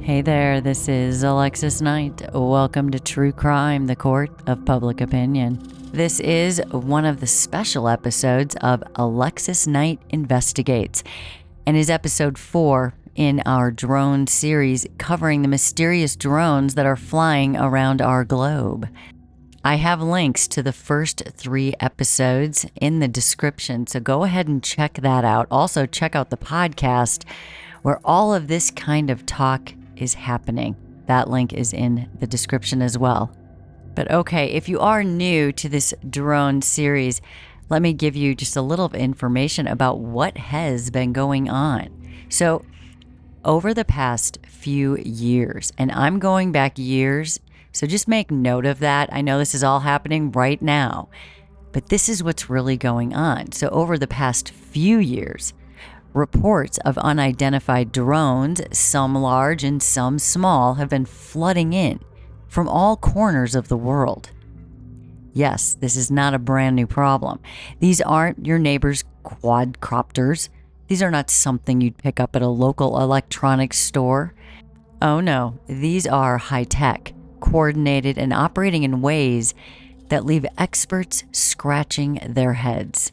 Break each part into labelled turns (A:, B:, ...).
A: Hey there, this is Alexis Knight. Welcome to True Crime, the Court of Public Opinion. This is one of the special episodes of Alexis Knight Investigates, and is episode 4 in our drone series covering the mysterious drones that are flying around our globe. I have links to the first 3 episodes in the description, so go ahead and check that out. Also, check out the podcast where all of this kind of talk is happening. That link is in the description as well. But okay, if you are new to this drone series, let me give you just a little information about what has been going on. So, over the past few years, and I'm going back years, so just make note of that. I know this is all happening right now, but this is what's really going on. So over the past few years, reports of unidentified drones, some large and some small, have been flooding in from all corners of the world. Yes, this is not a brand new problem. These aren't your neighbor's quadcopters. These are not something you'd pick up at a local electronics store. Oh no, these are high-tech, coordinated, and operating in ways that leave experts scratching their heads.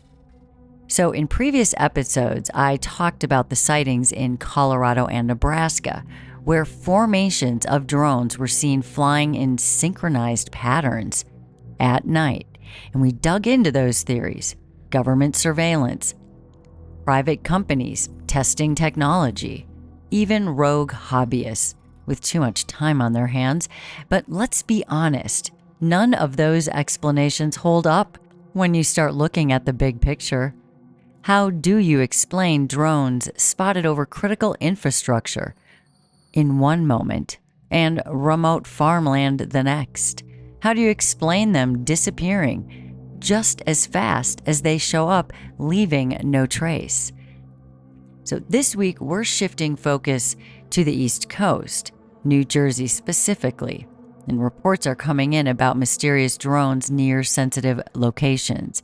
A: So in previous episodes, I talked about the sightings in Colorado and Nebraska, where formations of drones were seen flying in synchronized patterns at night. And we dug into those theories: government surveillance, private companies testing technology, even rogue hobbyists with too much time on their hands. But let's be honest, none of those explanations hold up when you start looking at the big picture. How do you explain drones spotted over critical infrastructure in one moment and remote farmland the next? How do you explain them disappearing just as fast as they show up, leaving no trace? So this week, we're shifting focus to the East Coast, New Jersey specifically, and reports are coming in about mysterious drones near sensitive locations.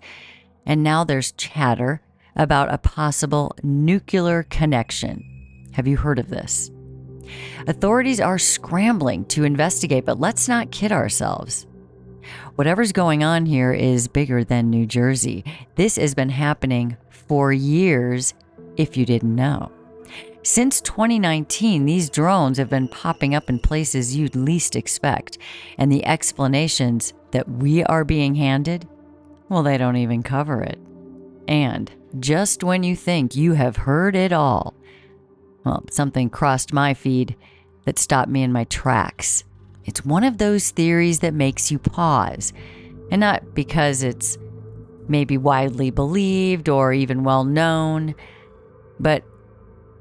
A: And now there's chatter about a possible nuclear connection. Have you heard of this? Authorities are scrambling to investigate, but let's not kid ourselves. Whatever's going on here is bigger than New Jersey. This has been happening for years, if you didn't know. Since 2019, these drones have been popping up in places you'd least expect, and the explanations that we are being handed, well, they don't even cover it. And just when you think you have heard it all, well, something crossed my feed that stopped me in my tracks. It's one of those theories that makes you pause, and not because it's maybe widely believed or even well known, but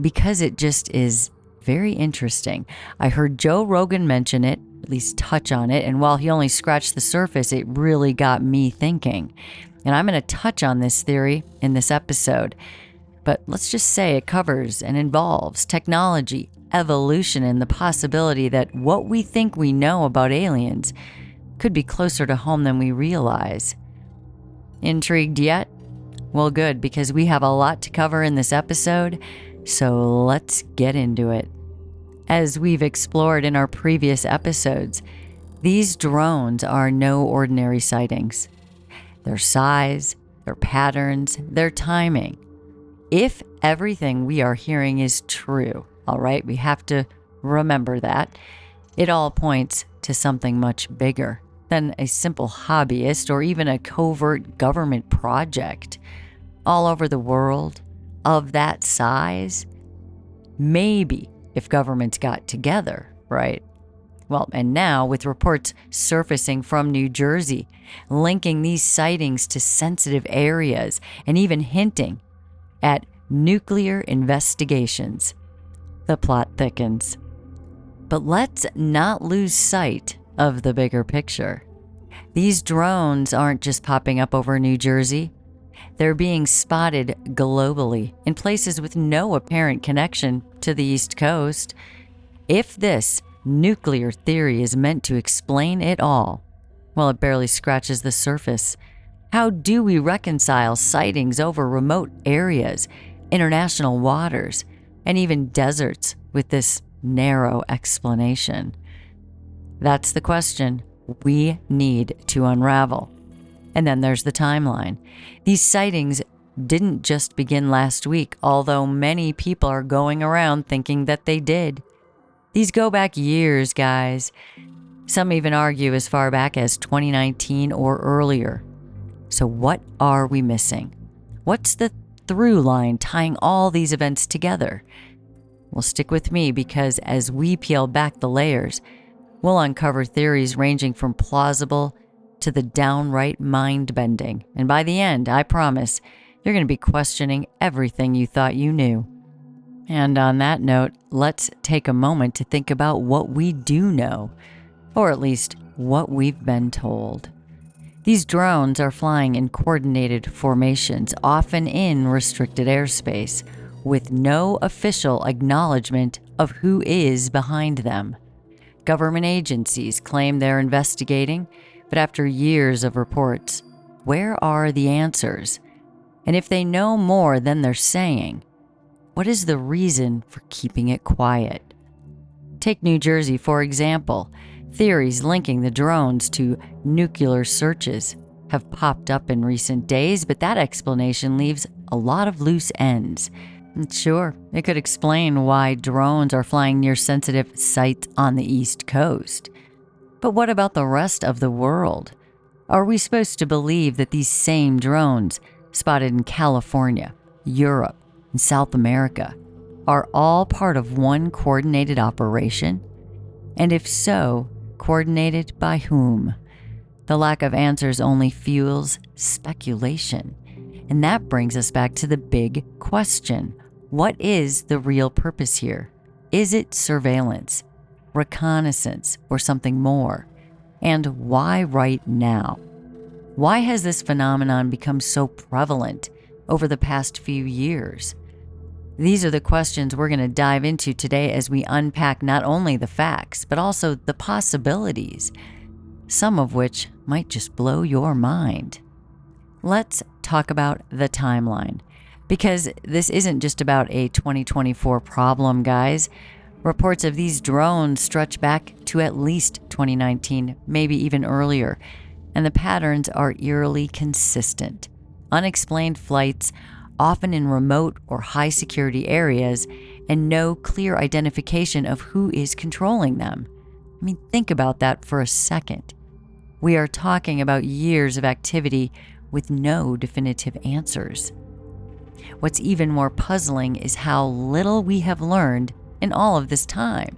A: because it just is very interesting. I heard Joe Rogan mention it, at least touch on it, and while he only scratched the surface, it really got me thinking. And I'm going to touch on this theory in this episode, but let's just say it covers and involves technology, evolution, and the possibility that what we think we know about aliens could be closer to home than we realize. Intrigued yet? Well, good, because we have a lot to cover in this episode, so let's get into it. As we've explored in our previous episodes, these drones are no ordinary sightings. Their size, their patterns, their timing. If everything we are hearing is true, all right, we have to remember that, it all points to something much bigger than a simple hobbyist or even a covert government project. All over the world, of that size, maybe if governments got together, right? Well, and now with reports surfacing from New Jersey, linking these sightings to sensitive areas and even hinting at nuclear investigations, the plot thickens. But let's not lose sight of the bigger picture. These drones aren't just popping up over New Jersey. They're being spotted globally in places with no apparent connection to the East Coast. If this nuclear theory is meant to explain it all, well, it barely scratches the surface. How do we reconcile sightings over remote areas, international waters, and even deserts with this narrow explanation? That's the question we need to unravel. And then there's the timeline. These sightings didn't just begin last week, although many people are going around thinking that they did. These go back years, guys. Some even argue as far back as 2019 or earlier. So what are we missing? What's the through line tying all these events together? Well, stick with me, because as we peel back the layers, we'll uncover theories ranging from plausible to the downright mind-bending. And by the end, I promise, you're going to be questioning everything you thought you knew. And on that note, let's take a moment to think about what we do know, or at least what we've been told. These drones are flying in coordinated formations, often in restricted airspace, with no official acknowledgement of who is behind them. Government agencies claim they're investigating, but after years of reports, where are the answers? And if they know more than they're saying, what is the reason for keeping it quiet? Take New Jersey, for example. Theories linking the drones to nuclear searches have popped up in recent days, but that explanation leaves a lot of loose ends. And sure, it could explain why drones are flying near sensitive sites on the East Coast. But what about the rest of the world? Are we supposed to believe that these same drones, spotted in California, Europe, and South America, are all part of one coordinated operation? And if so, coordinated by whom? The lack of answers only fuels speculation. And that brings us back to the big question. What is the real purpose here? Is it surveillance, reconnaissance, or something more? And why right now? Why has this phenomenon become so prevalent over the past few years? These are the questions we're going to dive into today as we unpack not only the facts, but also the possibilities, some of which might just blow your mind. Let's talk about the timeline, because this isn't just about a 2024 problem, guys. Reports of these drones stretch back to at least 2019, maybe even earlier, and the patterns are eerily consistent. Unexplained flights, often in remote or high-security areas, and no clear identification of who is controlling them. I mean, think about that for a second. We are talking about years of activity with no definitive answers. What's even more puzzling is how little we have learned in all of this time.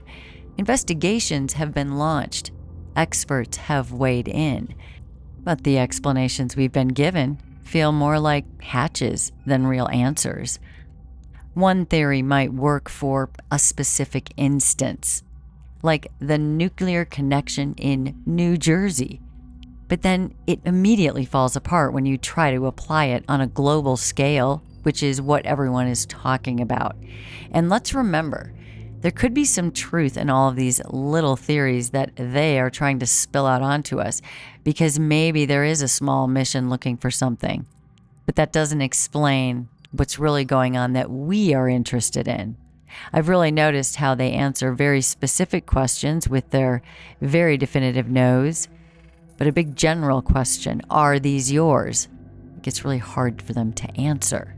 A: Investigations have been launched. Experts have weighed in. But the explanations we've been given feel more like hatches than real answers. One theory might work for a specific instance, like the nuclear connection in New Jersey. But then it immediately falls apart when you try to apply it on a global scale, which is what everyone is talking about. And let's remember, there could be some truth in all of these little theories that they are trying to spill out onto us, because maybe there is a small mission looking for something. But that doesn't explain what's really going on that we are interested in. I've really noticed how they answer very specific questions with their very definitive no's. But a big general question, are these yours? It gets really hard for them to answer.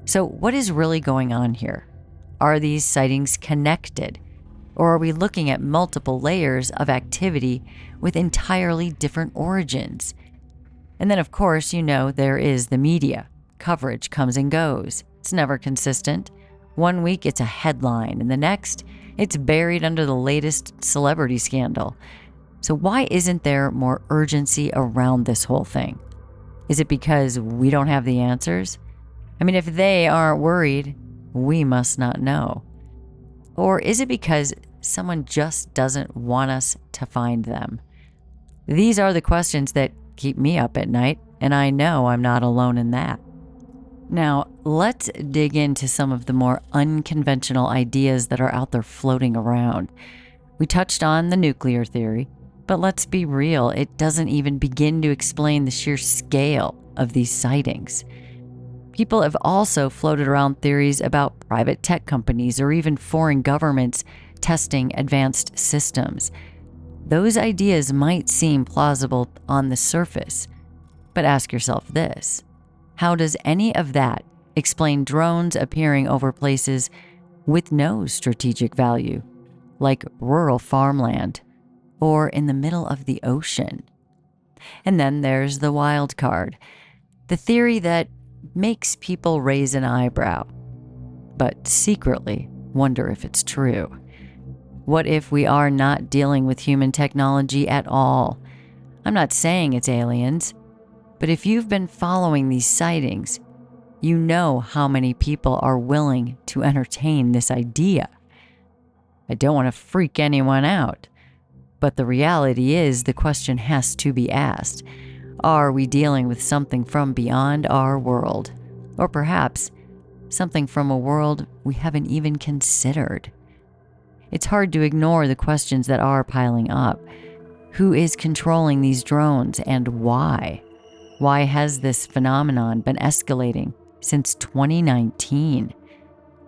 A: So what is really going on here? Are these sightings connected? Or are we looking at multiple layers of activity with entirely different origins? And then, of course, there is the media. Coverage comes and goes. It's never consistent. One week it's a headline, and the next it's buried under the latest celebrity scandal. So why isn't there more urgency around this whole thing? Is it because we don't have the answers? I mean, if they aren't worried, we must not know. Or is it because someone just doesn't want us to find them? These are the questions that keep me up at night, and I know I'm not alone in that. Now, let's dig into some of the more unconventional ideas that are out there floating around. We touched on the nuclear theory, but let's be real, it doesn't even begin to explain the sheer scale of these sightings. People have also floated around theories about private tech companies or even foreign governments testing advanced systems. Those ideas might seem plausible on the surface, but ask yourself this: how does any of that explain drones appearing over places with no strategic value, like rural farmland or in the middle of the ocean? And then there's the wild card, the theory that makes people raise an eyebrow, but secretly wonder if it's true. What if we are not dealing with human technology at all? I'm not saying it's aliens, but if you've been following these sightings, you know how many people are willing to entertain this idea. I don't want to freak anyone out, but the reality is the question has to be asked. Are we dealing with something from beyond our world? Or perhaps something from a world we haven't even considered? It's hard to ignore the questions that are piling up. Who is controlling these drones and why? Why has this phenomenon been escalating since 2019?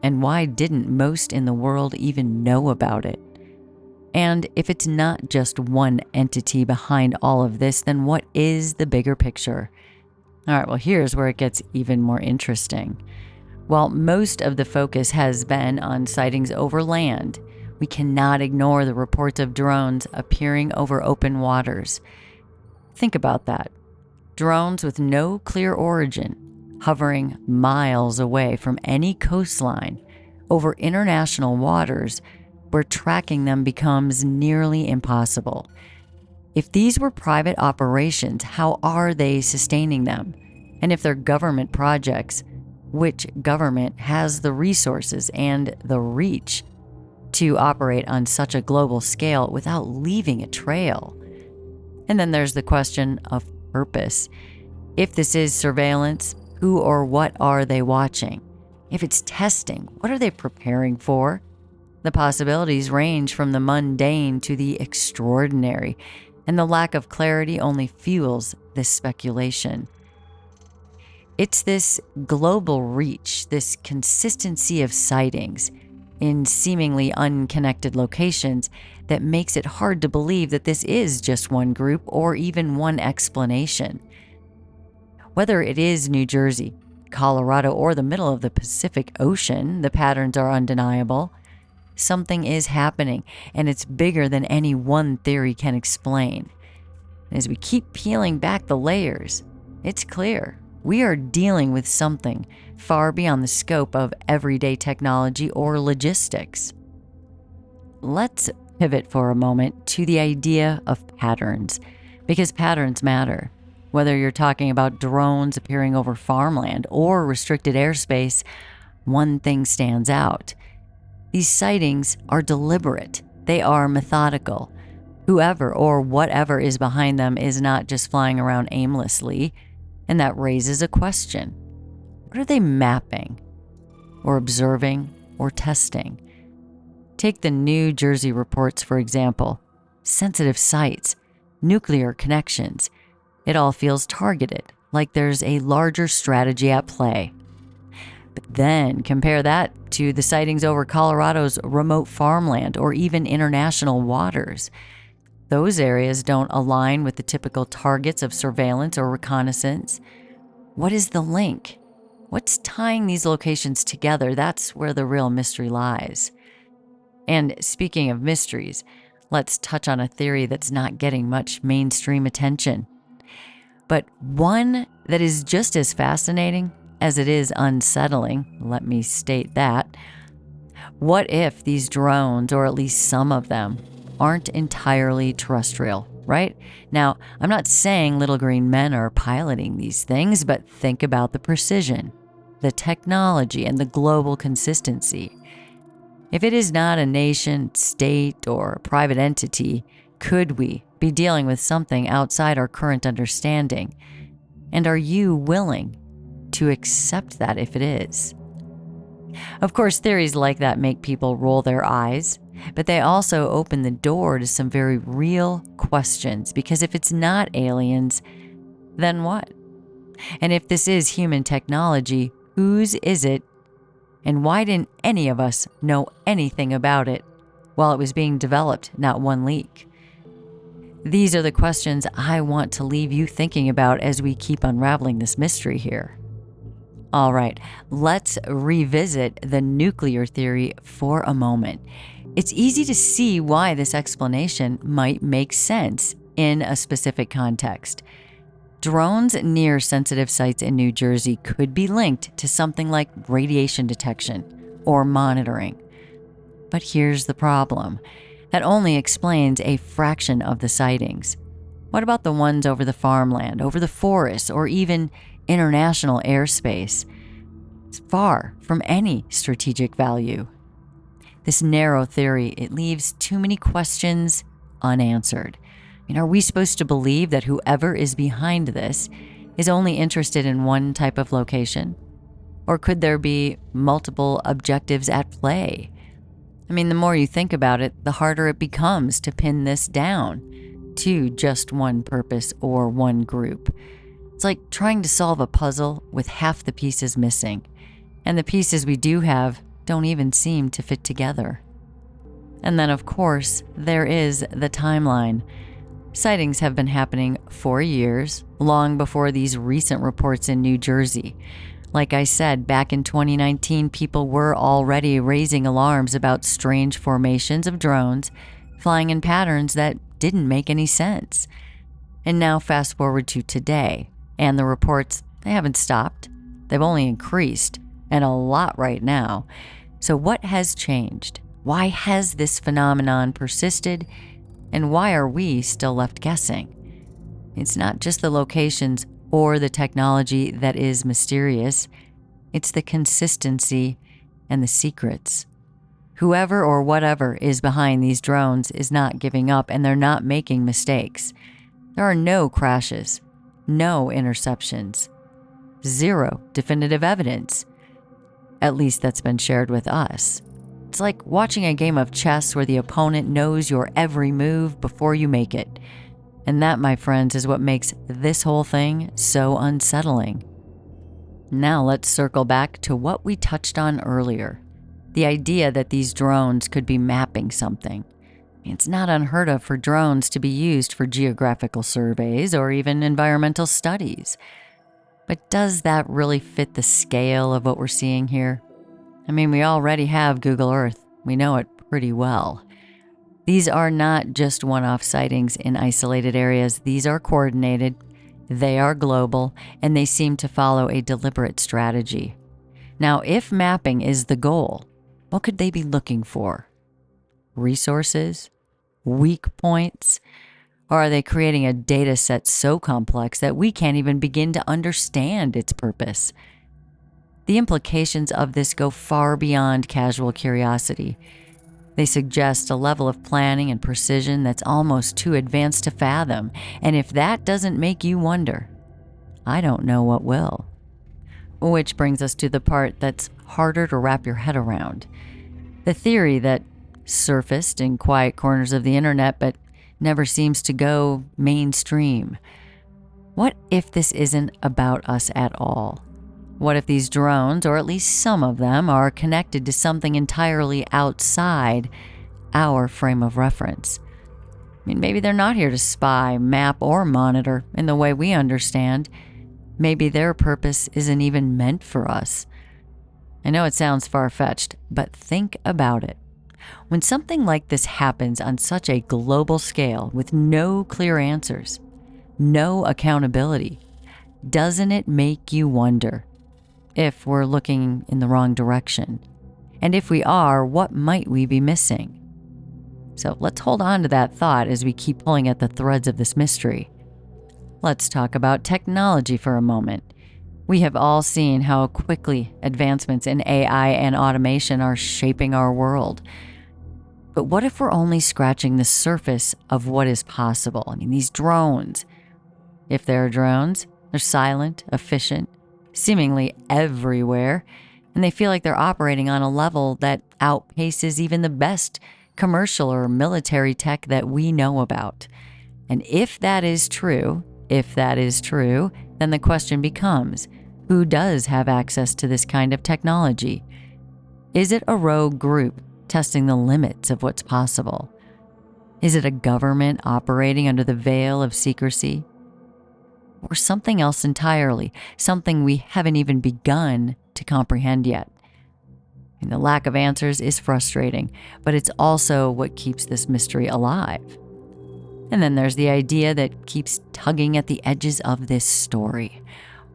A: And why didn't most in the world even know about it? And if it's not just one entity behind all of this, then what is the bigger picture? All right, well, here's where it gets even more interesting. While most of the focus has been on sightings over land, we cannot ignore the reports of drones appearing over open waters. Think about that. Drones with no clear origin, hovering miles away from any coastline over international waters where tracking them becomes nearly impossible. If these were private operations, how are they sustaining them? And if they're government projects, which government has the resources and the reach to operate on such a global scale without leaving a trail? And then there's the question of purpose. If this is surveillance, who or what are they watching? If it's testing, what are they preparing for? The possibilities range from the mundane to the extraordinary, and the lack of clarity only fuels this speculation. It's this global reach, this consistency of sightings in seemingly unconnected locations that makes it hard to believe that this is just one group or even one explanation. Whether it is New Jersey, Colorado, or the middle of the Pacific Ocean, the patterns are undeniable. Something is happening, and it's bigger than any one theory can explain. As we keep peeling back the layers, it's clear we are dealing with something far beyond the scope of everyday technology or logistics. Let's pivot for a moment to the idea of patterns, because patterns matter. Whether you're talking about drones appearing over farmland or restricted airspace, one thing stands out. These sightings are deliberate. They are methodical. Whoever or whatever is behind them is not just flying around aimlessly, and that raises a question. What are they mapping, or observing, or testing? Take the New Jersey reports, for example. Sensitive sites, nuclear connections. It all feels targeted, like there's a larger strategy at play. But then compare that to the sightings over Colorado's remote farmland or even international waters. Those areas don't align with the typical targets of surveillance or reconnaissance. What is the link? What's tying these locations together? That's where the real mystery lies. And speaking of mysteries, let's touch on a theory that's not getting much mainstream attention, but one that is just as fascinating as it is unsettling. Let me state that. What if these drones, or at least some of them, aren't entirely terrestrial, right? Now, I'm not saying little green men are piloting these things, but think about the precision, the technology, and the global consistency. If it is not a nation, state, or a private entity, could we be dealing with something outside our current understanding? And are you willing to accept that if it is? Of course, theories like that make people roll their eyes, but they also open the door to some very real questions, because if it's not aliens, then what? And if this is human technology, whose is it? And why didn't any of us know anything about it? while it was being developed, not one leak? These are the questions I want to leave you thinking about as we keep unraveling this mystery here. All right, let's revisit the nuclear theory for a moment. It's easy to see why this explanation might make sense in a specific context. Drones near sensitive sites in New Jersey could be linked to something like radiation detection or monitoring. But here's the problem. That only explains a fraction of the sightings. What about the ones over the farmland, over the forests, or even international airspace? It's far from any strategic value. This narrow theory, it leaves too many questions unanswered. Are we supposed to believe that whoever is behind this is only interested in one type of location? Or could there be multiple objectives at play? The more you think about it, the harder it becomes to pin this down to just one purpose or one group. It's like trying to solve a puzzle with half the pieces missing, and the pieces we do have don't even seem to fit together. And then, of course, there is the timeline. Sightings have been happening for years, long before these recent reports in New Jersey. Like I said, back in 2019, people were already raising alarms about strange formations of drones flying in patterns that didn't make any sense. And now fast forward to today, and the reports, they haven't stopped. They've only increased, and a lot right now. So what has changed? Why has this phenomenon persisted? And why are we still left guessing? It's not just the locations or the technology that is mysterious. It's the consistency and the secrets. Whoever or whatever is behind these drones is not giving up, and they're not making mistakes. There are no crashes, no interceptions, zero definitive evidence. At least that's been shared with us. It's like watching a game of chess where the opponent knows your every move before you make it. And that, my friends, is what makes this whole thing so unsettling. Now let's circle back to what we touched on earlier. The idea that these drones could be mapping something. It's not unheard of for drones to be used for geographical surveys or even environmental studies. But does that really fit the scale of what we're seeing here? We already have Google Earth. We know it pretty well. These are not just one-off sightings in isolated areas. These are coordinated, they are global, and they seem to follow a deliberate strategy. Now, if mapping is the goal, what could they be looking for? Resources? Weak points? Or are they creating a data set so complex that we can't even begin to understand its purpose? The implications of this go far beyond casual curiosity. They suggest a level of planning and precision that's almost too advanced to fathom. And if that doesn't make you wonder, I don't know what will. Which brings us to the part that's harder to wrap your head around. The theory that surfaced in quiet corners of the internet but never seems to go mainstream. What if this isn't about us at all? What if these drones, or at least some of them, are connected to something entirely outside our frame of reference? Maybe they're not here to spy, map, or monitor in the way we understand. Maybe their purpose isn't even meant for us. I know it sounds far-fetched, but think about it. When something like this happens on such a global scale with no clear answers, no accountability, doesn't it make you wonder if we're looking in the wrong direction? And if we are, what might we be missing? So let's hold on to that thought as we keep pulling at the threads of this mystery. Let's talk about technology for a moment. We have all seen how quickly advancements in AI and automation are shaping our world. But what if we're only scratching the surface of what is possible? These drones, if they're drones, they're silent, efficient, seemingly everywhere, and they feel like they're operating on a level that outpaces even the best commercial or military tech that we know about. And if that is true, then the question becomes, who does have access to this kind of technology? Is it a rogue group testing the limits of what's possible? Is it a government operating under the veil of secrecy? Or something else entirely, something we haven't even begun to comprehend yet? And the lack of answers is frustrating, but it's also what keeps this mystery alive. And then there's the idea that keeps tugging at the edges of this story.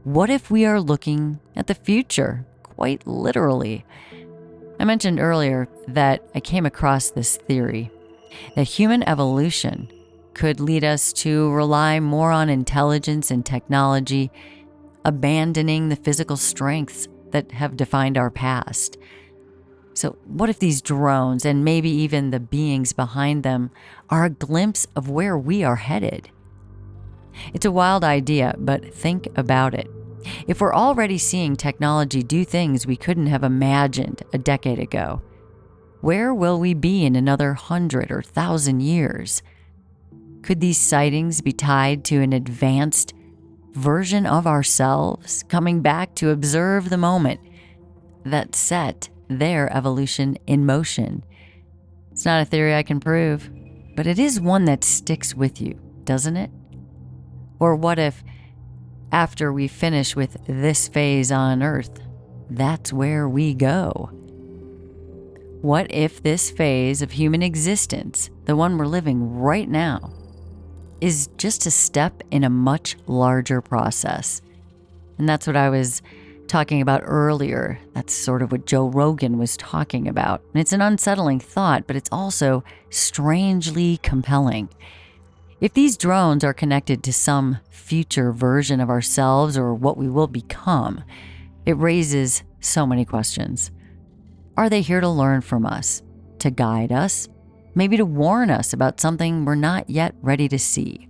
A: What if we are looking at the future, quite literally? I mentioned earlier that I came across this theory that human evolution could lead us to rely more on intelligence and technology, abandoning the physical strengths that have defined our past. So what if these drones, and maybe even the beings behind them, are a glimpse of where we are headed? It's a wild idea, but think about it. If we're already seeing technology do things we couldn't have imagined a decade ago, where will we be in another 100 or 1,000 years? Could these sightings be tied to an advanced version of ourselves coming back to observe the moment that set their evolution in motion? It's not a theory I can prove, but it is one that sticks with you, doesn't it? Or what if, after we finish with this phase on Earth, that's where we go? What if this phase of human existence, the one we're living right now, is just a step in a much larger process? And that's what I was talking about earlier. That's sort of what Joe Rogan was talking about. And it's an unsettling thought, but it's also strangely compelling. If these drones are connected to some future version of ourselves or what we will become, it raises so many questions. Are they here to learn from us, to guide us, maybe to warn us about something we're not yet ready to see?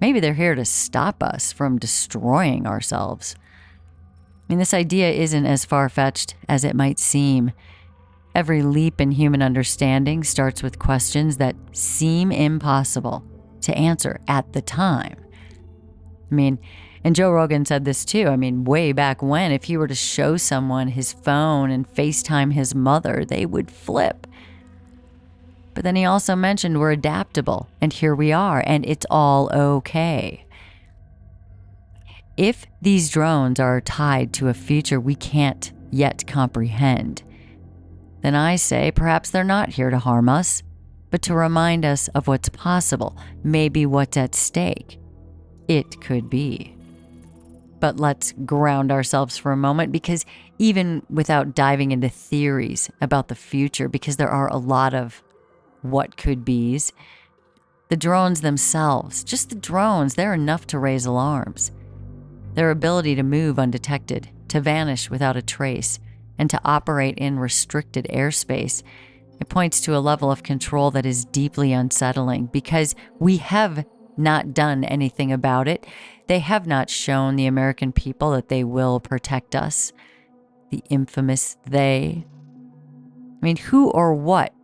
A: Maybe they're here to stop us from destroying ourselves. I mean, this idea isn't as far-fetched as it might seem. Every leap in human understanding starts with questions that seem impossible to answer at the time. I mean, and Joe Rogan said this too. I mean, way back when, if he were to show someone his phone and FaceTime his mother, they would flip. But then he also mentioned we're adaptable, and here we are, and it's all okay. If these drones are tied to a future we can't yet comprehend, then I say perhaps they're not here to harm us, but to remind us of what's possible, maybe what's at stake. It could be. But let's ground ourselves for a moment, because even without diving into theories about the future, because there are a lot of what could be's, the drones themselves, just the drones, they're enough to raise alarms. Their ability to move undetected, to vanish without a trace, and to operate in restricted airspace, it points to a level of control that is deeply unsettling, because we have not done anything about it. They have not shown the American people that they will protect us. The infamous they. I mean, who or what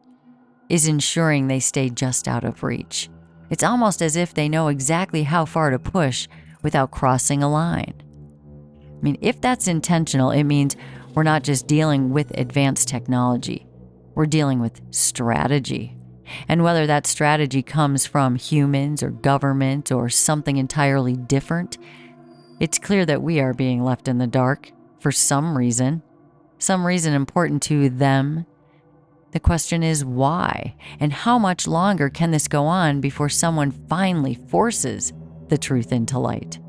A: is ensuring they stay just out of reach? It's almost as if they know exactly how far to push without crossing a line. I mean, if that's intentional, it means we're not just dealing with advanced technology. We're dealing with strategy. And whether that strategy comes from humans or government or something entirely different, it's clear that we are being left in the dark for some reason important to them. The question is why, and how much longer can this go on before someone finally forces the truth into light?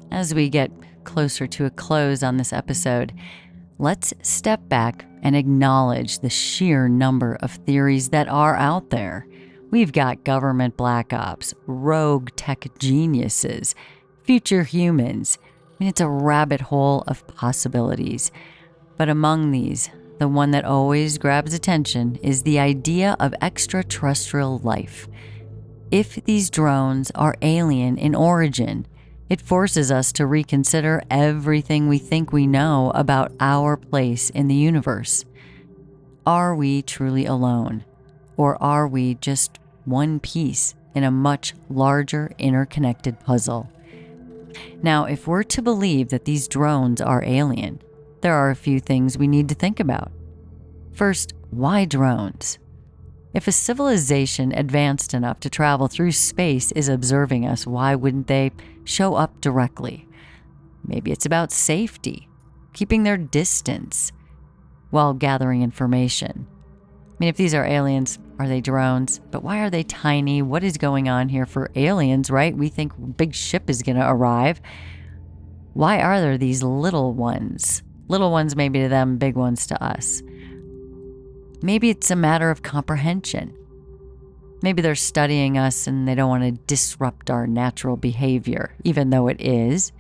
A: As we get closer to a close on this episode, let's step back and acknowledge the sheer number of theories that are out there. We've got government black ops, rogue tech geniuses, future humans. I mean, it's a rabbit hole of possibilities. But among these, the one that always grabs attention is the idea of extraterrestrial life. If these drones are alien in origin, it forces us to reconsider everything we think we know about our place in the universe. Are we truly alone? Or are we just one piece in a much larger interconnected puzzle? Now, if we're to believe that these drones are alien, there are a few things we need to think about. First, Why drones? If a civilization advanced enough to travel through space is observing us, why wouldn't they show up directly? Maybe it's about safety, keeping their distance while gathering information. I mean, if these are aliens, are they drones? But why are they tiny? What is going on here for aliens, right? We think a big ship is going to arrive. Why are there these little ones? Little ones maybe to them, big ones to us. Maybe it's a matter of comprehension. Maybe they're studying us and they don't want to disrupt our natural behavior, even though it is.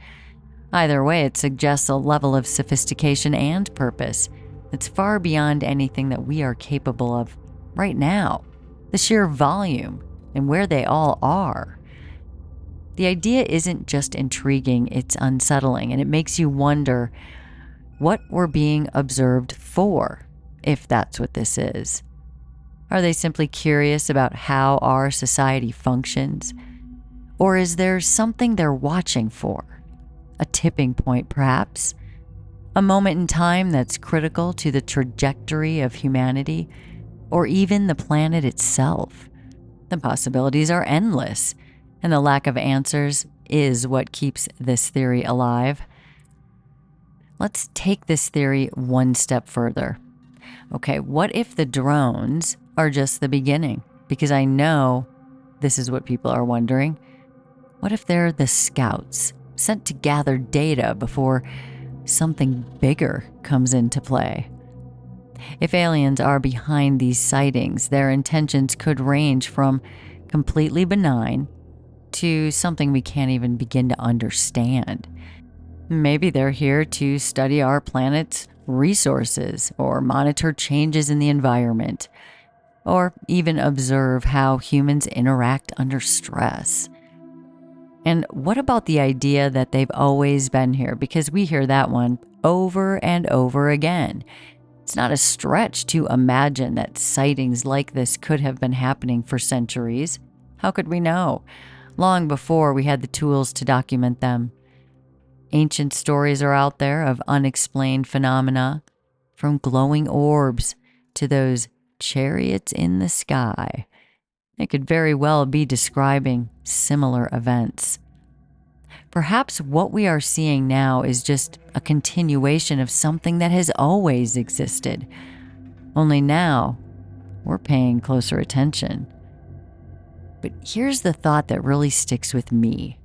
A: Either way, it suggests a level of sophistication and purpose that's far beyond anything that we are capable of right now. The sheer volume and where they all are. The idea isn't just intriguing, it's unsettling, and it makes you wonder what we're being observed for, if that's what this is. Are they simply curious about how our society functions? Or is there something they're watching for? A tipping point, perhaps? A moment in time that's critical to the trajectory of humanity? Or even the planet itself? The possibilities are endless, and the lack of answers is what keeps this theory alive. Let's take this theory one step further. Okay, what if the drones are just the beginning? Because I know this is what people are wondering. What if they're the scouts sent to gather data before something bigger comes into play? If aliens are behind these sightings, their intentions could range from completely benign to something we can't even begin to understand. Maybe they're here to study our planet's resources or monitor changes in the environment, or even observe how humans interact under stress. And what about the idea that they've always been here? Because we hear that one over and over again. It's not a stretch to imagine that sightings like this could have been happening for centuries. How could we know? Long before we had the tools to document them. Ancient stories are out there of unexplained phenomena, from glowing orbs to those chariots in the sky. It could very well be describing similar events. Perhaps what we are seeing now is just a continuation of something that has always existed. Only now, we're paying closer attention. But here's the thought that really sticks with me.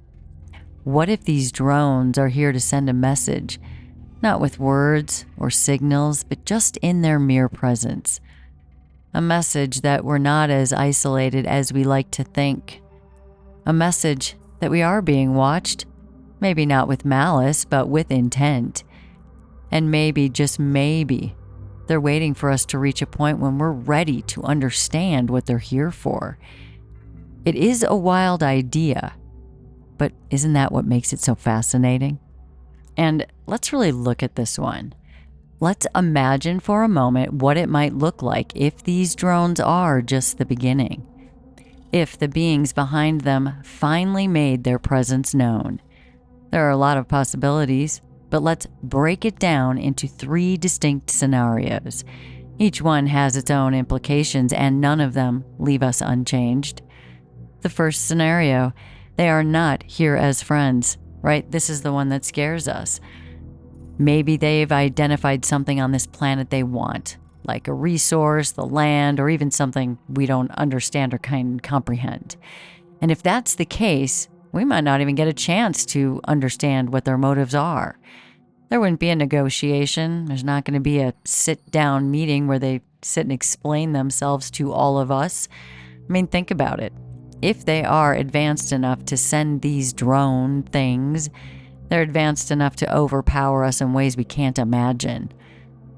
A: What if these drones are here to send a message, not with words or signals, but just in their mere presence? A message that we're not as isolated as we like to think. A message that we are being watched, maybe not with malice, but with intent. And maybe, just maybe, they're waiting for us to reach a point when we're ready to understand what they're here for. It is a wild idea, but isn't that what makes it so fascinating? And let's really look at this one. Let's imagine for a moment what it might look like if these drones are just the beginning. If the beings behind them finally made their presence known. There are a lot of possibilities, but let's break it down into 3 distinct scenarios. Each one has its own implications, and none of them leave us unchanged. The first scenario, they are not here as friends, right? This is the one that scares us. Maybe they've identified something on this planet they want, like a resource, the land, or even something we don't understand or can comprehend. And if that's the case, we might not even get a chance to understand what their motives are. There wouldn't be a negotiation. There's not going to be a sit-down meeting where they sit and explain themselves to all of us. I mean, think about it. If they are advanced enough to send these drone things, they're advanced enough to overpower us in ways we can't imagine.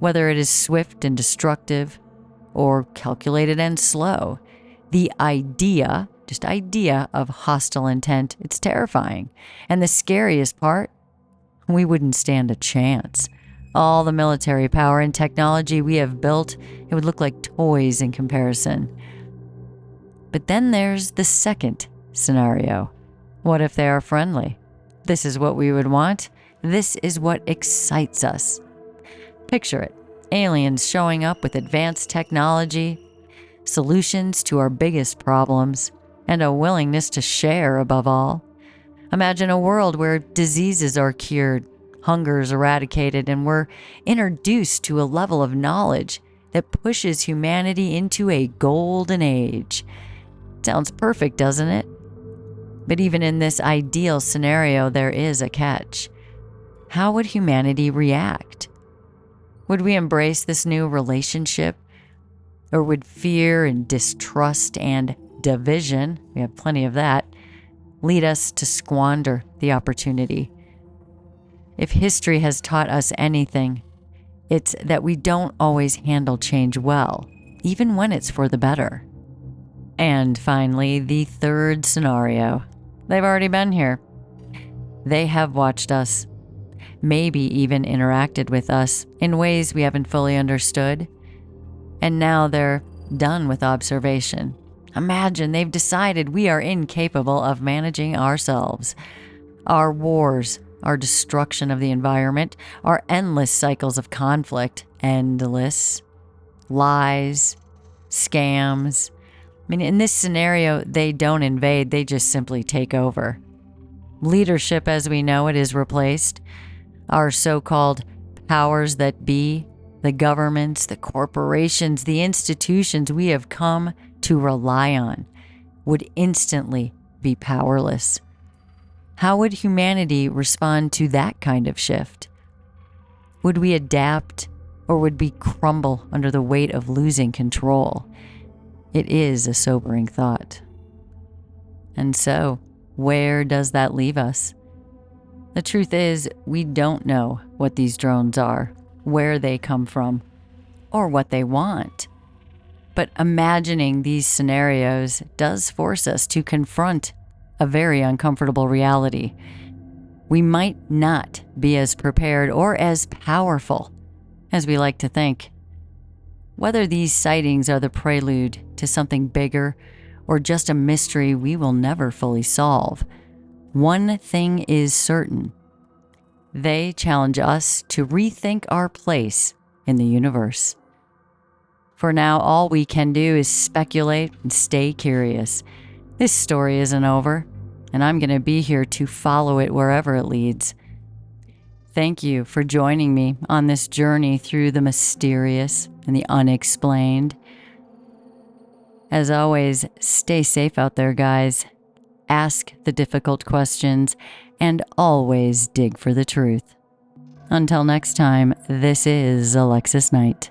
A: Whether it is swift and destructive or calculated and slow, the idea, just idea of hostile intent, it's terrifying. And the scariest part, we wouldn't stand a chance. All the military power and technology we have built, it would look like toys in comparison. But then there's the second scenario. What if they are friendly? This is what we would want. This is what excites us. Picture it. Aliens showing up with advanced technology, solutions to our biggest problems, and a willingness to share above all. Imagine a world where diseases are cured, hunger is eradicated, and we're introduced to a level of knowledge that pushes humanity into a golden age. Sounds perfect, doesn't it? But even in this ideal scenario, there is a catch. How would humanity react? Would we embrace this new relationship? Or would fear and distrust and division, we have plenty of that, lead us to squander the opportunity? If history has taught us anything, it's that we don't always handle change well, even when it's for the better. And finally, the third scenario. They've already been here. They have watched us, maybe even interacted with us in ways we haven't fully understood. And now they're done with observation. Imagine they've decided we are incapable of managing ourselves. Our wars, our destruction of the environment, our endless cycles of conflict, endless, lies, scams. I mean, in this scenario, they don't invade, they just simply take over. Leadership as we know it is replaced. Our so-called powers that be, the governments, the corporations, the institutions we have come to rely on, would instantly be powerless. How would humanity respond to that kind of shift? Would we adapt, or would we crumble under the weight of losing control? It is a sobering thought. And so, where does that leave us? The truth is, we don't know what these drones are, where they come from, or what they want. But imagining these scenarios does force us to confront a very uncomfortable reality. We might not be as prepared or as powerful as we like to think. Whether these sightings are the prelude to something bigger or just a mystery we will never fully solve, one thing is certain. They challenge us to rethink our place in the universe. For now, all we can do is speculate and stay curious. This story isn't over, and I'm going to be here to follow it wherever it leads. Thank you for joining me on this journey through the mysterious and the unexplained. As always, stay safe out there, guys. Ask the difficult questions and always dig for the truth. Until next time, this is Alexis Knight.